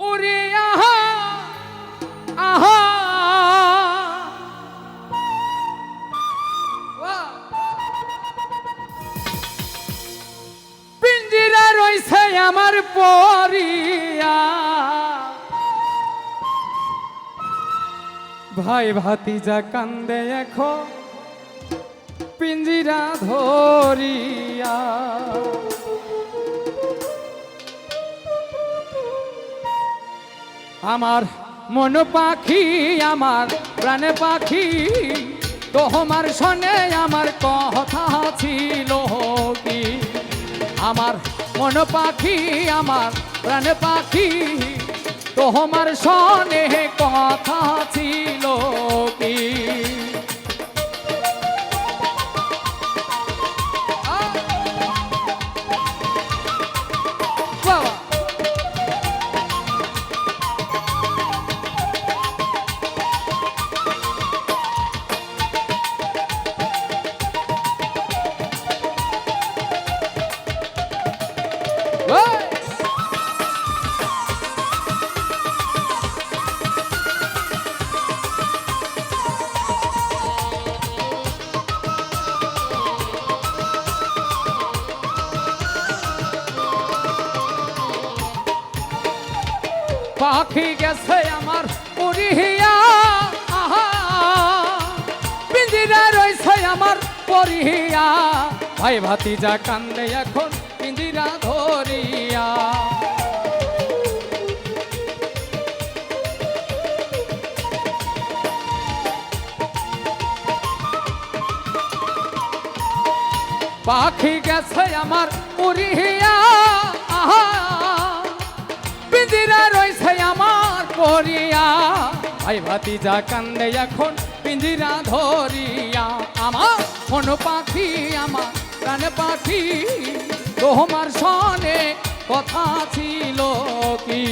ওরে আহা আহা পিঞ্জিরা রইছে আমার পরিয়া ভাই ভাতিজা কান্দে এখন পিঞ্জিরা ধরিয়া আমার মন পাখি আমার প্রাণ পাখি তোমার শোনে আমার কথা ছিল কি আমার মন পাখি আমার প্রাণ পাখি তোমার শোনে কথা ছিল কি পাখি গেছে আমার উড়িয়া আহা পিঞ্জিরা রইছে আমার পরিয়া ভাই ভাতিজা কান্দে এখন পিঞ্জিরা ধরিয়া পাখি গেছে আমার উড়িয়া আহা পিঞ্জিরা রইছে আমার পরিয়া ভাই ভাতিজা কান্দে এখন পিঞ্জিরা ধরিয়া আমার মন পাখি আমার প্রাণ পাখি তোমার শোনে কথা ছিল কি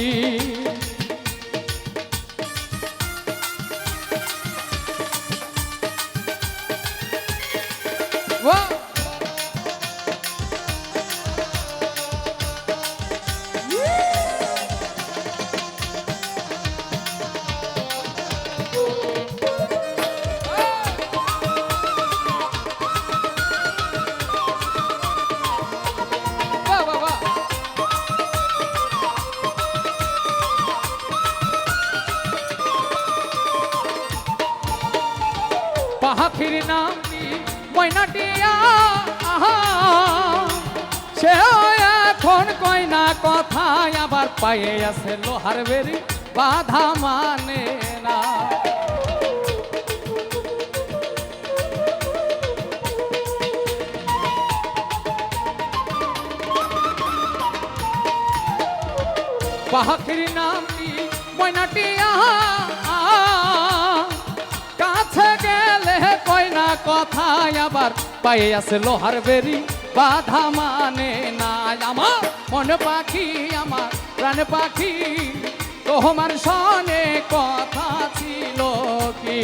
পাখির নাম ময়নাটিয়া আহা সে এখন কয় না কথায় আবার পায়ে আছে লোহার বেরি বাধা মানে না পাখির নাম ময়নাটিয়া কাছে গেলে কয় না কথায় আবার পায়ে আছে লোহার বেরি বাধা মানে না আমার মন পাখি আমার প্রাণ পাখি তোমার শোনে কথা ছিল কি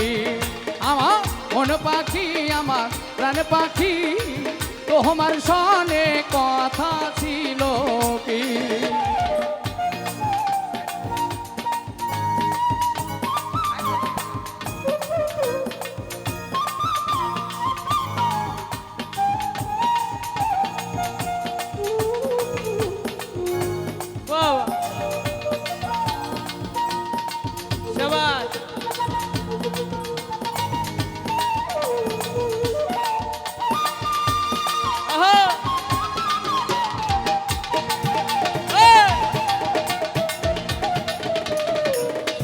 আমার মন পাখি আমার প্রাণ পাখি তোমার শোনে কথা ছিল কি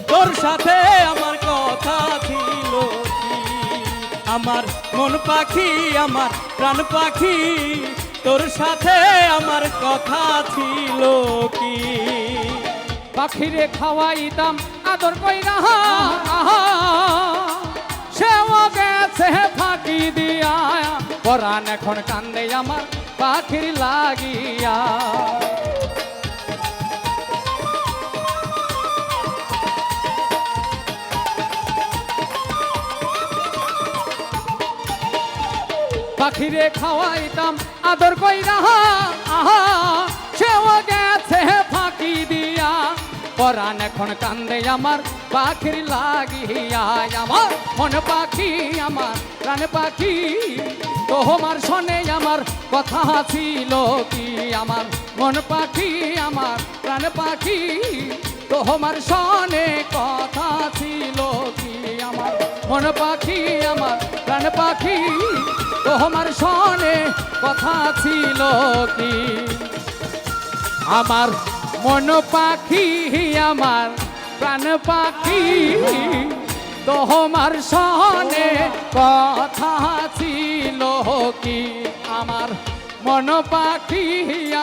তোর সাথে আমার কথা ছিল কি আমার মন পাখি আমার প্রাণ পাখি তোর সাথে আমার কথা ছিল কি পাখিরে খাওয়াইতাম আদর কইরা সেও গেছে ফাঁকি দিয়া পরাণ এখন কান্দে আমার পাখির লাগিয়া পাখিরে খাওয়াইতাম আদর কইরা সেও গেছে ফাঁকি দিয়া পরাণ এখন কান্দে আমার পাখির লাগিয়া আমার মন পাখি আমার প্রাণ পাখি তোমার শোনে আমার কথা ছিল কি আমার মন পাখি আমার প্রাণ পাখি তোমার শোনে কথা ছিল কি আমার মন পাখি আমার প্রাণ পাখি তোমার শোনে কথা ছিল কি আমার মন পাখি আমার প্রাণ পাখি তোমার শোনে কথা ছিল কি আমার মন পাখি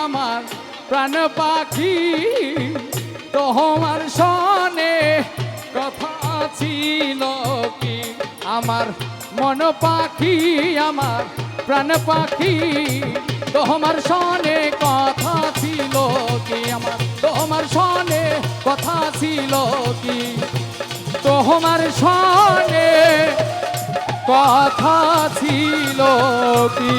আমার প্রাণ পাখি তোমার শোনে কথা ছিল কি আমার মন পাখি আমার প্রাণ পাখি তোমার শোনে কথা ছিল কি আমার তোমার শোনে কথা ছিল কি তোমার শোনে কথা ছিল কি